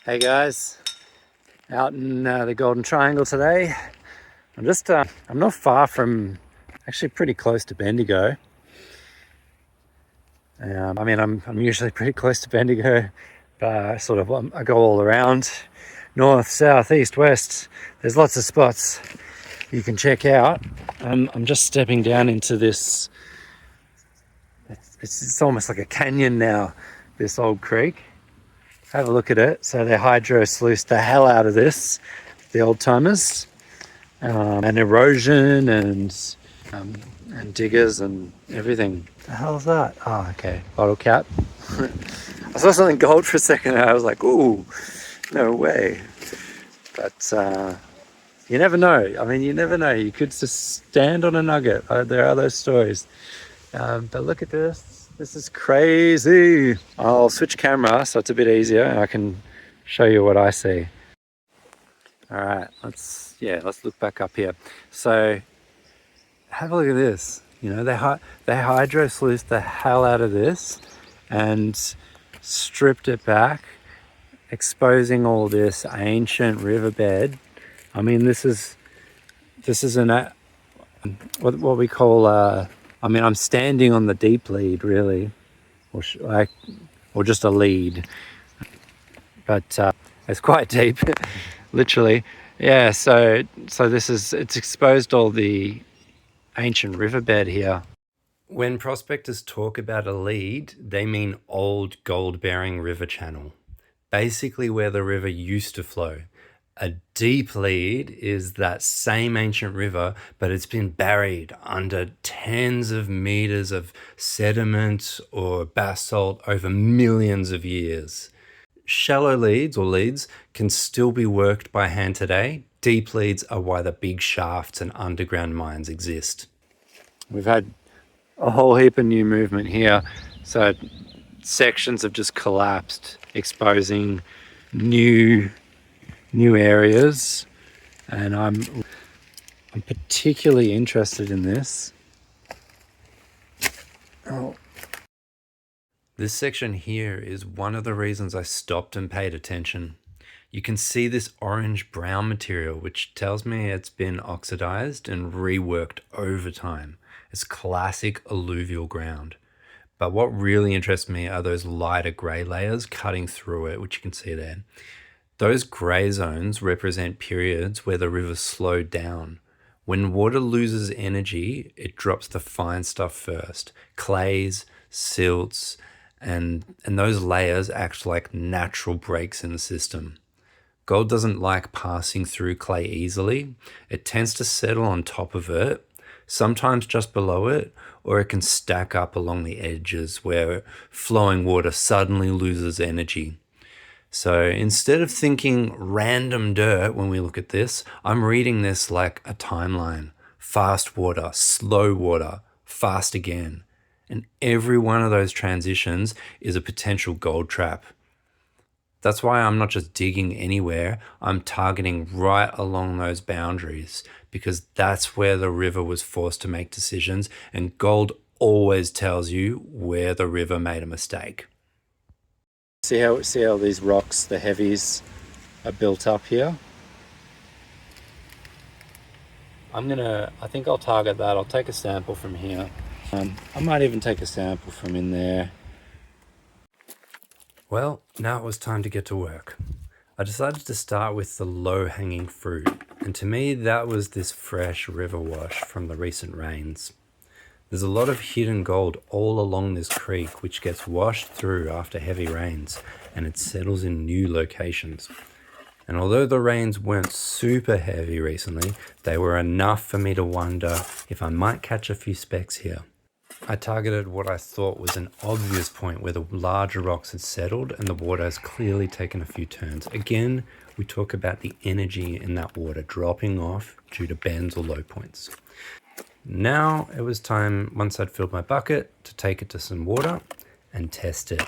Hey guys, out in the Golden Triangle today. I'm not far from, actually pretty close to Bendigo. I'm usually pretty close to Bendigo, but I go all around, north, south, east, west. There's lots of spots you can check out. I'm just stepping down into this, it's almost like a canyon now, this old creek. Have a look at it. So they hydro sluiced the hell out of this, the old timers, and erosion and diggers and everything. The hell's that? Oh, okay, bottle cap. I saw something gold for a second and I was like, ooh, no way. But you never know. I mean, you never know. You could just stand on a nugget. There are those stories. But look at this. This is crazy. I'll switch camera so it's a bit easier and I can show you what I see. All right, let's look back up here. So have a look at this. You know, they hydro sluiced the hell out of this and stripped it back, exposing all this ancient riverbed. I mean, this is what we call I'm standing on the deep lead, really, or just a lead, but it's quite deep, literally. Yeah. So it's exposed all the ancient riverbed here. When prospectors talk about a lead, they mean old gold-bearing river channel, basically where the river used to flow. A deep lead is that same ancient river, but it's been buried under tens of meters of sediment or basalt over millions of years. Shallow leads or leads can still be worked by hand today. Deep leads are why the big shafts and underground mines exist. We've had a whole heap of new movement here. So sections have just collapsed, exposing new areas, and I'm particularly interested in this. Oh. This section here is one of the reasons I stopped and paid attention. You can see this orange-brown material, which tells me it's been oxidized and reworked over time. It's classic alluvial ground. But what really interests me are those lighter gray layers cutting through it, which you can see there. Those grey zones represent periods where the river slowed down. When water loses energy, it drops the fine stuff first. Clays, silts, and those layers act like natural breaks in the system. Gold doesn't like passing through clay easily. It tends to settle on top of it, sometimes just below it, or it can stack up along the edges where flowing water suddenly loses energy. So instead of thinking random dirt when we look at this, I'm reading this like a timeline. Fast water, slow water, fast again. And every one of those transitions is a potential gold trap. That's why I'm not just digging anywhere, I'm targeting right along those boundaries, because that's where the river was forced to make decisions, and gold always tells you where the river made a mistake. See how these rocks, the heavies, are built up here? I think I'll target that. I'll take a sample from here. I might even take a sample from in there. Well, now it was time to get to work. I decided to start with the low-hanging fruit, and to me that was this fresh river wash from the recent rains. There's a lot of hidden gold all along this creek which gets washed through after heavy rains, and it settles in new locations. And although the rains weren't super heavy recently, they were enough for me to wonder if I might catch a few specks here. I targeted what I thought was an obvious point where the larger rocks had settled and the water has clearly taken a few turns. Again, we talk about the energy in that water dropping off due to bends or low points. Now it was time, once I'd filled my bucket, to take it to some water and test it.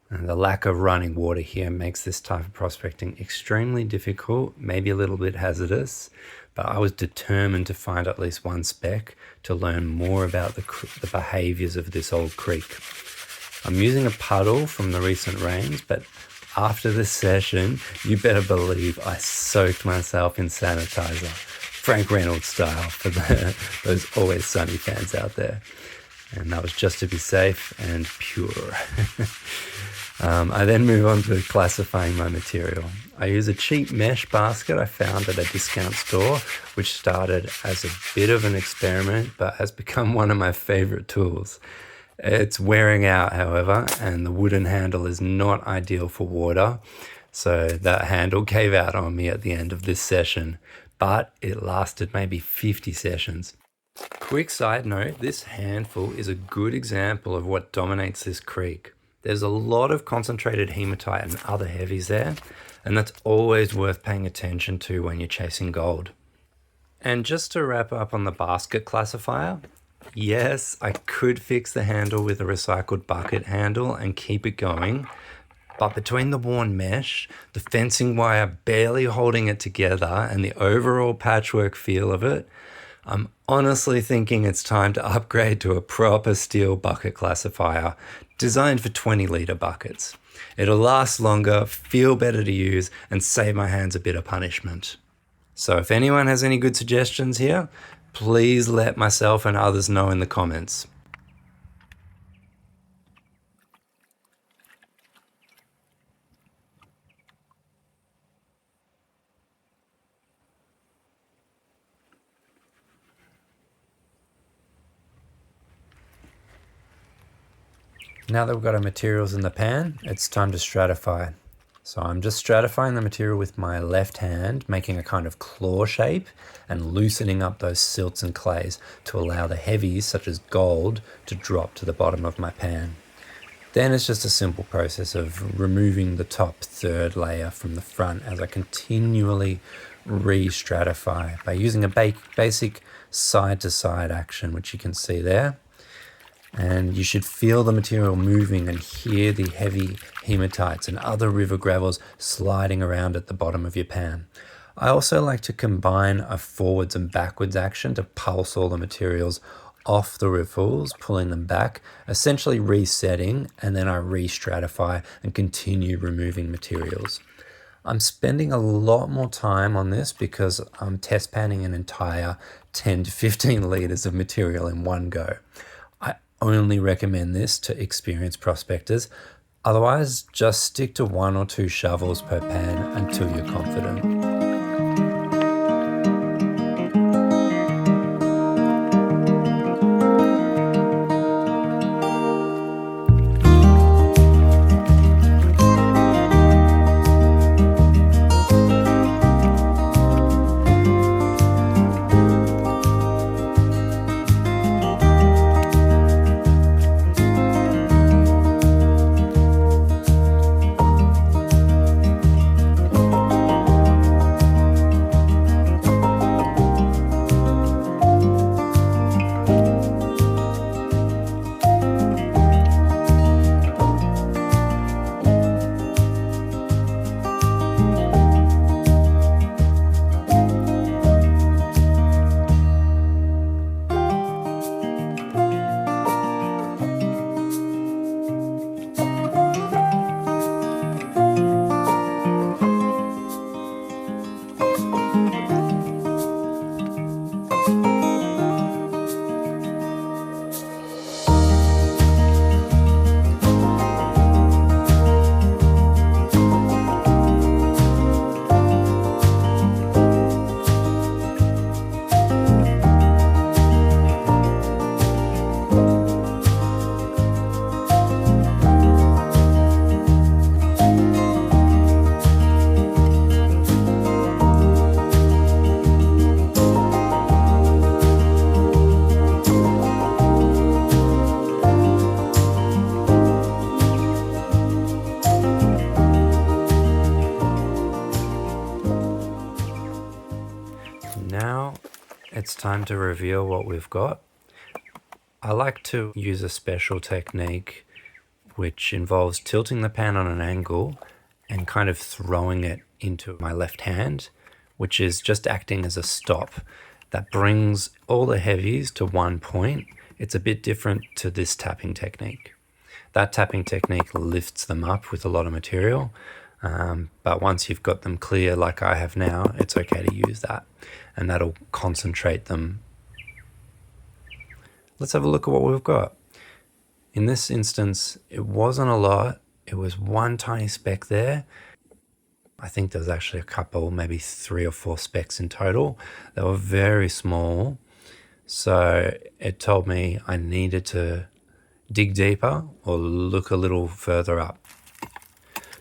And the lack of running water here makes this type of prospecting extremely difficult, maybe a little bit hazardous, but I was determined to find at least one speck to learn more about the behaviors of this old creek. I'm using a puddle from the recent rains, but After this session, you better believe I soaked myself in sanitizer, Frank Reynolds style, for those Always Sunny fans out there. And that was just to be safe and pure. I then move on to classifying my material. I use a cheap mesh basket I found at a discount store, which started as a bit of an experiment, but has become one of my favorite tools. It's wearing out, however, and the wooden handle is not ideal for water. So that handle gave out on me at the end of this session, but it lasted maybe 50 sessions. Quick side note, this handful is a good example of what dominates this creek. There's a lot of concentrated hematite and other heavies there, and that's always worth paying attention to when you're chasing gold. And just to wrap up on the basket classifier, yes, I could fix the handle with a recycled bucket handle and keep it going, but between the worn mesh, the fencing wire barely holding it together, and the overall patchwork feel of it, I'm honestly thinking it's time to upgrade to a proper steel bucket classifier designed for 20-litre buckets. It'll last longer, feel better to use, and save my hands a bit of punishment. So if anyone has any good suggestions here, please let myself and others know in the comments. Now that we've got our materials in the pan, it's time to stratify. So I'm just stratifying the material with my left hand, making a kind of claw shape and loosening up those silts and clays to allow the heavies, such as gold, to drop to the bottom of my pan. Then it's just a simple process of removing the top third layer from the front as I continually re-stratify by using a basic side-to-side action, which you can see there. And you should feel the material moving and hear the heavy hematites and other river gravels sliding around at the bottom of your pan. I also like to combine a forwards and backwards action to pulse all the materials off the riffles, pulling them back, essentially resetting, and then I re-stratify and continue removing materials. I'm spending a lot more time on this because I'm test panning an entire 10 to 15 litres of material in one go. I only recommend this to experienced prospectors. Otherwise, just stick to 1 or 2 shovels per pan until you're confident. Now it's time to reveal what we've got. I like to use a special technique which involves tilting the pan on an angle and kind of throwing it into my left hand, which is just acting as a stop. That brings all the heavies to one point. It's a bit different to this tapping technique. That tapping technique lifts them up with a lot of material. But once you've got them clear like I have now, it's okay to use that, and that'll concentrate them. Let's have a look at what we've got. In this instance, it wasn't a lot. It was one tiny speck there. I think there was actually a couple, maybe 3 or 4 specks in total. They were very small. So it told me I needed to dig deeper or look a little further up.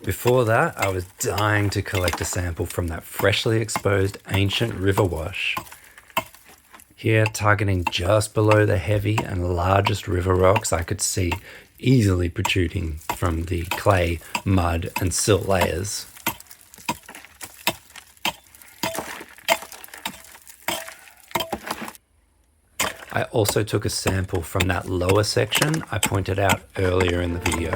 Before that, I was dying to collect a sample from that freshly exposed ancient river wash. Here, targeting just below the heavy and largest river rocks I could see easily protruding from the clay, mud, and silt layers. I also took a sample from that lower section I pointed out earlier in the video.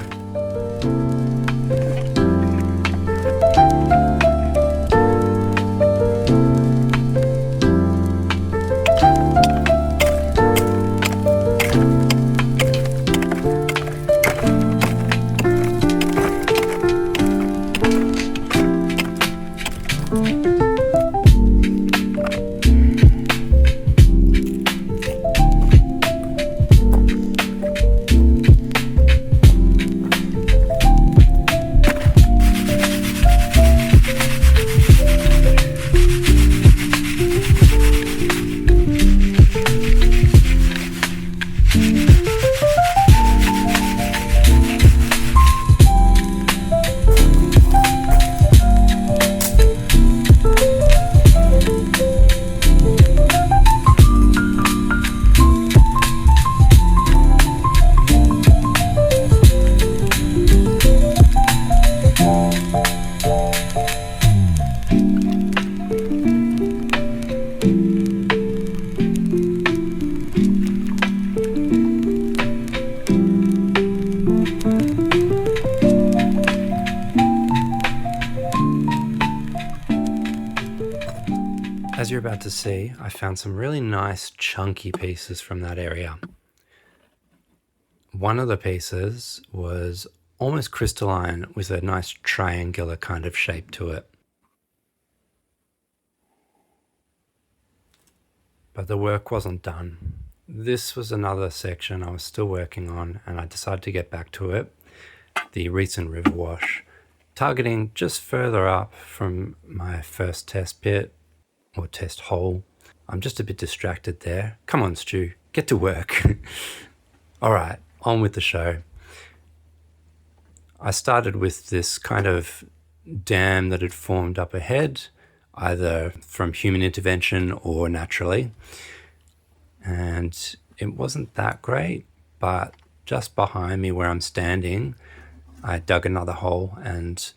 As you're about to see, I found some really nice chunky pieces from that area. One of the pieces was almost crystalline with a nice triangular kind of shape to it. But the work wasn't done. This was another section I was still working on, and I decided to get back to it, the recent river wash, targeting just further up from my first test pit or test hole. I'm just a bit distracted there. Come on, Stu, get to work. All right, on with the show. I started with this kind of dam that had formed up ahead, either from human intervention or naturally. And it wasn't that great, but just behind me where I'm standing, I dug another hole, and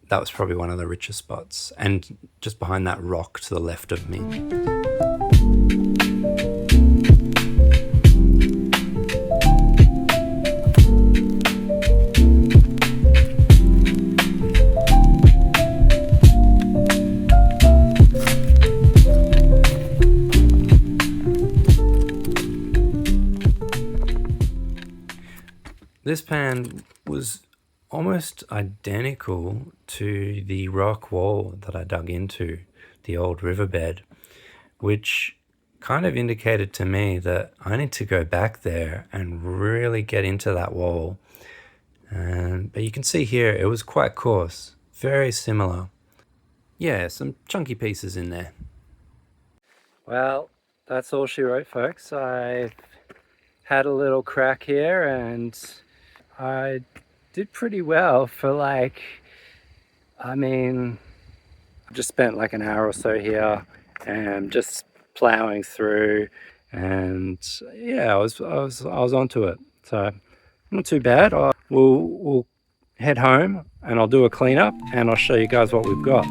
that was probably one of the richest spots. And just behind that rock to the left of me. This pan was almost identical to the rock wall that I dug into, the old riverbed, which kind of indicated to me that I need to go back there and really get into that wall. But you can see here, it was quite coarse, very similar. Yeah, some chunky pieces in there. Well, that's all she wrote, folks. I had a little crack here and I did pretty well for I just spent like an hour or so here and just plowing through, and yeah, I was onto it. So not too bad. We'll head home and I'll do a cleanup and I'll show you guys what we've got.